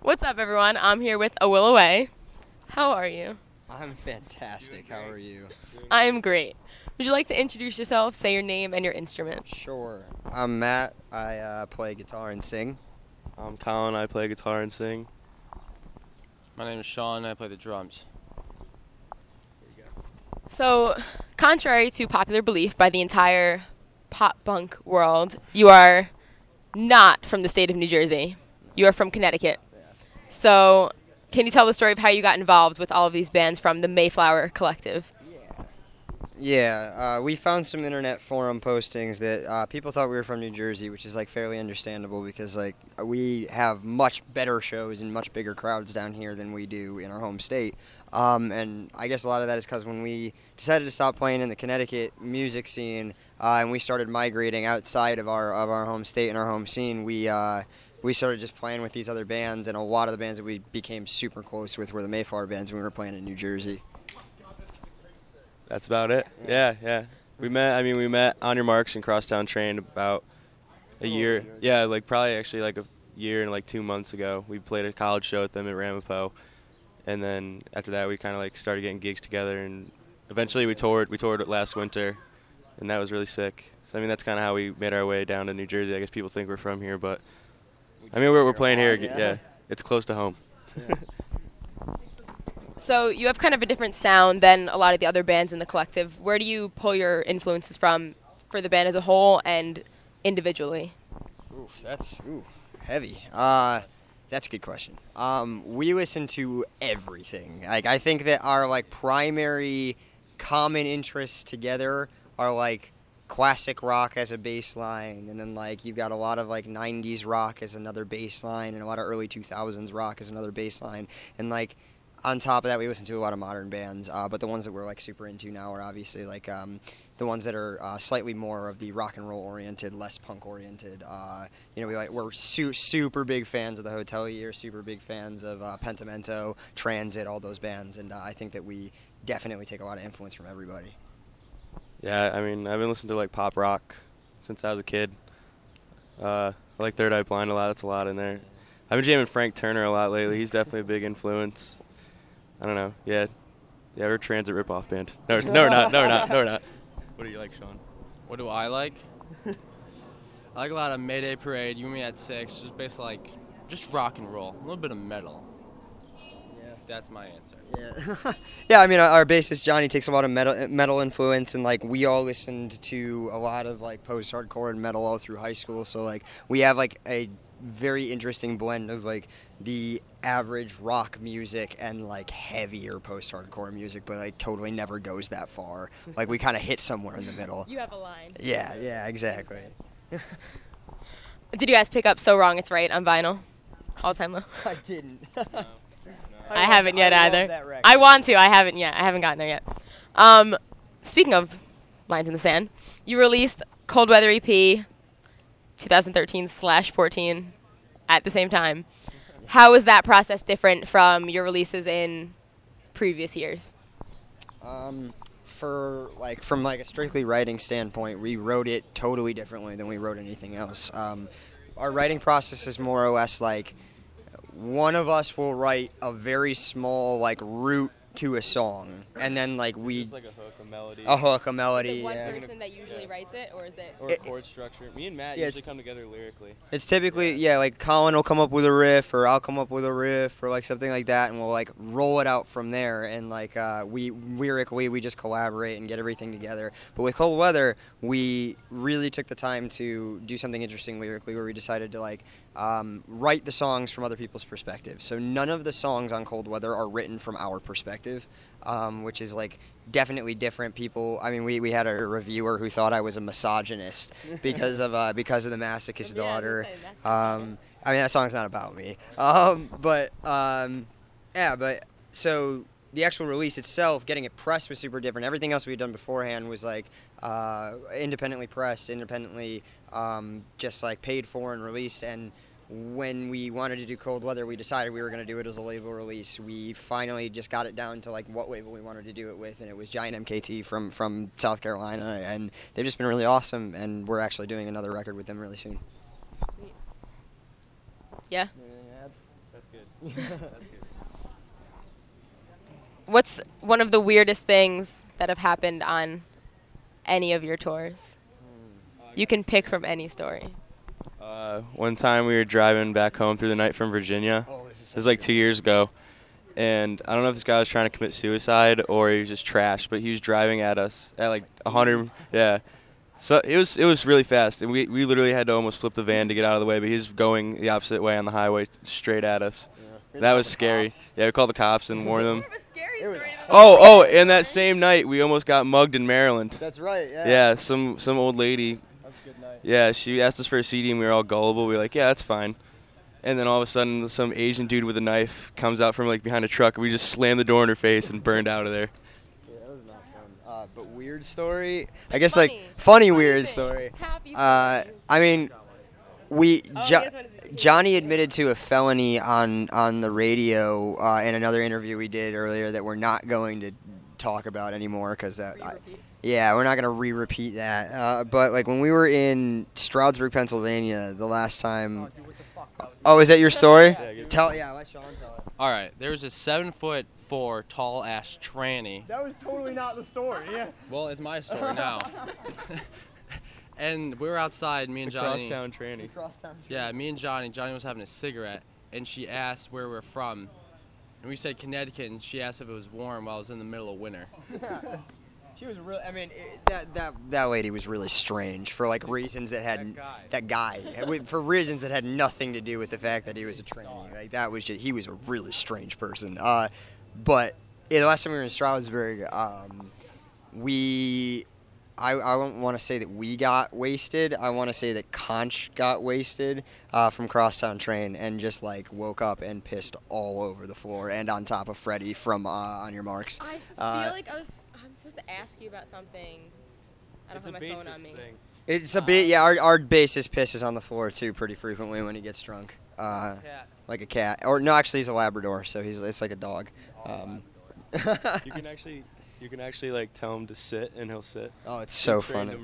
What's up, everyone? I'm here with A Will Away. How are you? I'm fantastic. How are you? I'm great. Would you like to introduce yourself, say your name and your instrument? Sure. I'm Matt. I play guitar and sing. I'm Colin. I play guitar and sing. My name is Sean. I play the drums. So, contrary to popular belief by the entire pop-punk world, you are not from the state of New Jersey. You are from Connecticut. So, can you tell the story of how you got involved with all of these bands from the Mayflower Collective? Yeah, we found some internet forum postings that people thought we were from New Jersey, which is like fairly understandable because like we have much better shows and much bigger crowds down here than we do in our home state. And I guess a lot of that is because when we decided to stop playing in the Connecticut music scene and we started migrating outside of our home state and our home scene, we started just playing with these other bands, and a lot of the bands that we became super close with were the Mayflower bands when we were playing in New Jersey. That's about it. Yeah. We met on your marks and Crosstown Train about a year. Yeah, like probably actually like a year and like 2 months ago. We played a college show with them at Ramapo, and then after that we kind of like started getting gigs together, and eventually we toured. We toured last winter, and that was really sick. So I mean that's kind of how we made our way down to New Jersey. I guess people think we're from here, but I mean we're playing here. Yeah, it's close to home. Yeah. So, you have kind of a different sound than a lot of the other bands in the collective. Where do you pull your influences from for the band as a whole and individually? That's heavy. That's a good question. We listen to everything. Like I think that our like primary common interests together are like classic rock as a bass line, and then like you've got a lot of like 90s rock as another bass line, and a lot of early 2000s rock as another bass line, and like on top of that, we listen to a lot of modern bands, but the ones that we're like super into now are obviously like the ones that are slightly more of the rock and roll oriented, less punk oriented. We're super big fans of the Hotelier, super big fans of Pentimento, Transit, all those bands, and I think that we definitely take a lot of influence from everybody. Yeah, I mean I've been listening to like pop rock since I was a kid. I like Third Eye Blind a lot. That's a lot in there. I've been jamming Frank Turner a lot lately. He's definitely a big influence. I don't know. Yeah, we're a Transit ripoff band. No, we're not. What do you like, Sean? What do I like? I like a lot of Mayday Parade, You and Me at 6, just basically like, just rock and roll, a little bit of metal. Yeah. That's my answer. Yeah. Yeah, I mean, our bassist Johnny takes a lot of metal influence, and like we all listened to a lot of like post-hardcore and metal all through high school, so like we have like a very interesting blend of like the average rock music and like heavier post-hardcore music, but like totally never goes that far. Like we kind of hit somewhere in the middle. You have a line. Yeah, exactly. Did you guys pick up So Wrong It's Right on vinyl? All time low? I didn't. I haven't yet I either. love that record. I want to. I haven't yet. I haven't gotten there yet. Speaking of lines in the sand, you released Cold Weather EP 2013/14 at the same time. How is that process different from your releases in previous years? From a strictly writing standpoint, we wrote it totally differently than we wrote anything else. Our writing process is more or less like one of us will write a very small like root to a song, and then like Just like a hook, a melody. Is it one person that usually writes it, or is it? Or a chord structure. Me and Matt usually come together lyrically. It's typically, like Colin will come up with a riff, or I'll come up with a riff, or like something like that, and we'll like roll it out from there, and like we lyrically we just collaborate and get everything together. But with Cold Weather, we really took the time to do something interesting lyrically, where we decided to like write the songs from other people's perspectives. So none of the songs on Cold Weather are written from our perspective, which is like definitely different. We had a reviewer who thought I was a misogynist because of the Masochist Daughter. That song's not about me. So the actual release itself, getting it pressed was super different. Everything else we'd done beforehand was like independently pressed, independently just like paid for and released. And when we wanted to do Cold Weather, we decided we were going to do it as a label release. We finally just got it down to like what label we wanted to do it with, and it was Giant MKT from South Carolina, and they've just been really awesome, and we're actually doing another record with them really soon. Sweet. Yeah? That's good. That's good. What's one of the weirdest things that have happened on any of your tours? You can pick from any story. One time we were driving back home through the night from Virginia. It was like 2 years ago. And I don't know if this guy was trying to commit suicide or he was just trash, but he was driving at us at like 100. Yeah. So it was really fast, and we literally had to almost flip the van to get out of the way, but he was going the opposite way on the highway straight at us. Yeah. That was scary. Yeah, we called the cops and warned them. Oh, and that same night we almost got mugged in Maryland. That's right. Yeah. Yeah, some old lady. That was a good night. Yeah, she asked us for a CD, and we were all gullible. We were like, yeah, that's fine. And then all of a sudden, some Asian dude with a knife comes out from like behind a truck, and we just slammed the door in her face and burned out of there. Yeah, that was not fun. But weird story. I guess like funny weird story. Happy I mean, Johnny admitted to a felony on the radio in another interview we did earlier that we're not going to talk about anymore because yeah, we're not going to re-repeat that. But like when we were in Stroudsburg, Pennsylvania, the last time. Oh, is that your story? Let Sean tell it. All right, there was a 7'4" tall ass tranny. That was totally not the story. Yeah. Well, it's my story now. And we were outside, me and Johnny. Crosstown tranny. Yeah, me and Johnny. Johnny was having a cigarette, and she asked where we're from, and we said Connecticut, and she asked if it was warm while it was in the middle of winter. She was really. I mean, that lady was really strange for like reasons that had that guy for reasons that had nothing to do with the fact that he was a tranny. Like that was just he was a really strange person. But yeah, the last time we were in Stroudsburg, I don't want to say that we got wasted. I want to say that Conch got wasted from Crosstown Train and just like woke up and pissed all over the floor and on top of Freddie from On Your Marks. I feel like I'm supposed to ask you about something. I don't have my phone on me. It's a bit, yeah. Our bassist pisses on the floor too pretty frequently when he gets drunk. Like a cat, or no, actually he's a Labrador, so it's like a dog. You can actually like tell him to sit, and he'll sit. Oh, it's so funny.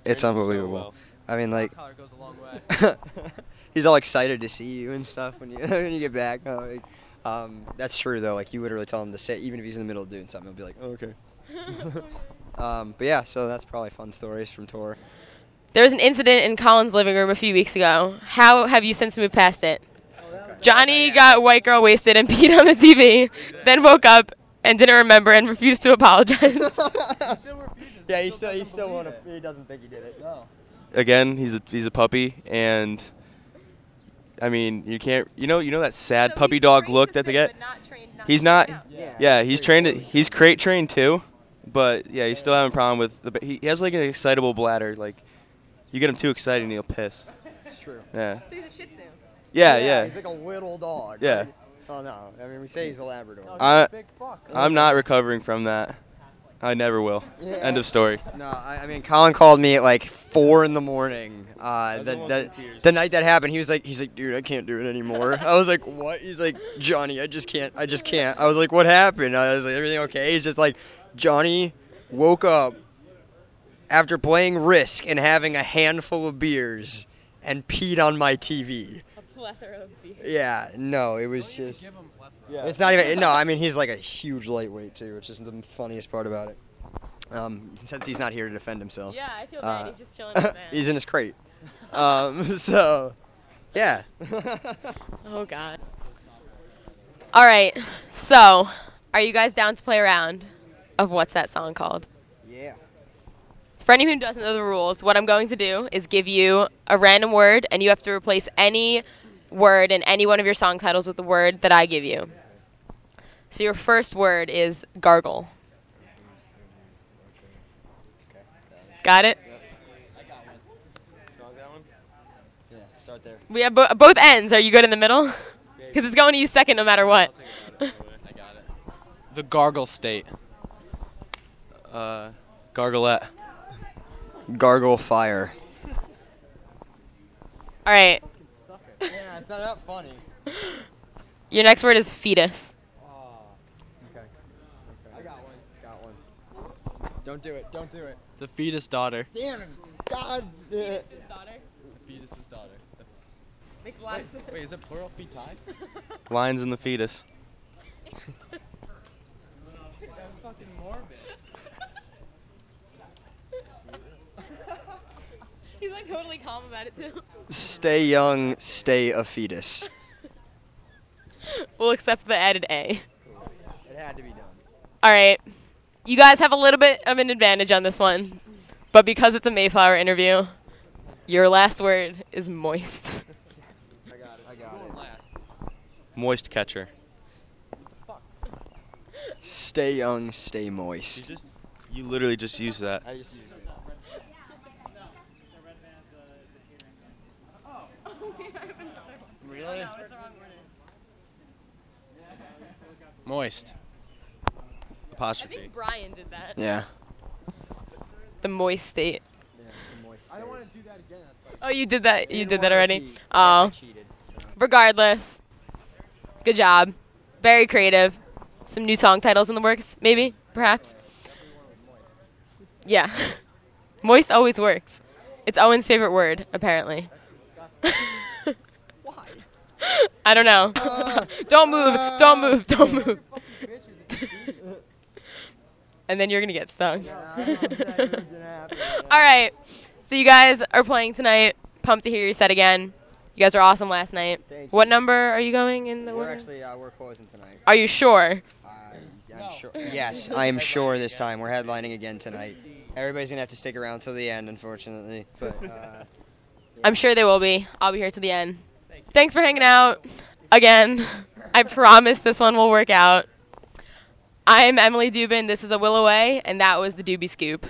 It's so unbelievable. well. I mean, like, Color goes a long way. he's all excited to see you and stuff when you when you get back. That's true though. Like, you literally tell him to sit, even if he's in the middle of doing something, he'll be like, oh, okay. But yeah, so that's probably fun stories from tour. There was an incident in Colin's living room a few weeks ago. How have you since moved past it? Johnny got white girl wasted and peed on the TV, then woke up and didn't remember and refused to apologize. Yeah, he still he doesn't think he did it. No. Again, he's a puppy, and I mean you know that sad puppy dog look that they get. He's not. Yeah, he's trained. He's crate trained too, but yeah, he's still having a problem with he has like an excitable bladder. Like you get him too excited and he'll piss. It's true. Yeah. So he's a Shih Tzu. Yeah. He's like a little dog. Yeah. Right? Oh no, I mean we say he's a Labrador. I'm not recovering from that. I never will. Yeah. End of story. No, I mean Colin called me at like 4 in the morning. The night that happened, he's like, dude, I can't do it anymore. I was like, what? He's like, Johnny, I just can't. I was like, what happened? I was like, everything okay? He's just like, Johnny woke up after playing Risk and having a handful of beers and peed on my TV. A plethora of beers. Yeah, no, it was just. Give him plethora. Yeah. It's not even. No, I mean he's like a huge lightweight too, which is the funniest part about it. Since he's not here to defend himself. Yeah, I feel bad. He's just chilling in the van. He's in his crate. So, yeah. Oh, God. All right. So, are you guys down to play a round of what's that song called? Yeah. For anyone who doesn't know the rules, what I'm going to do is give you a random word, and you have to replace any word in any one of your song titles with the word that I give you. So your first word is gargle. Got it? Yeah, start there. We have both ends. Are you good in the middle? Because it's going to you second no matter what. I got it. The gargle state. Gargalette. Gargle fire. All right. Yeah, it's not that funny. Your next word is fetus. Okay. I got one. Don't do it. The fetus daughter. Damn it. God. The fetus's daughter. Makes a lot of sense. Wait, is it plural feti? Lines in the fetus. That's fucking morbid. He's like totally calm about it too. Stay young, stay a fetus. We'll accept the added A. It had to be done. All right. You guys have a little bit of an advantage on this one. But because it's a Mayflower interview, your last word is moist. I got it. Last. Moist catcher. Stay young, stay moist. You literally just used that. I just used it. Really? Moist. I Apostrophe. think Brian did that. Yeah. The moist state. I don't want to do that again. Oh, you did that. You did that already. Oh. Regardless, good job. Very creative. Some new song titles in the works, maybe, perhaps. Yeah. Moist always works. It's Owen's favorite word, apparently. Why? I don't know. Don't move. Don't move. Don't move. And then you're going to get stung. All right. So you guys are playing tonight. Pumped to hear your set again. You guys were awesome last night. Thank What you. number are you going in the We're order? actually we're closing tonight. Are you sure? I'm sure. Yes, I am sure this time we're headlining again tonight. Everybody's gonna have to stick around till the end, unfortunately. But I'm sure they will be. I'll be here to the end. Thanks for hanging out. Again, I promise this one will work out. I'm Emily Dubin. This is A Will Away, and that was the Duby Scoop.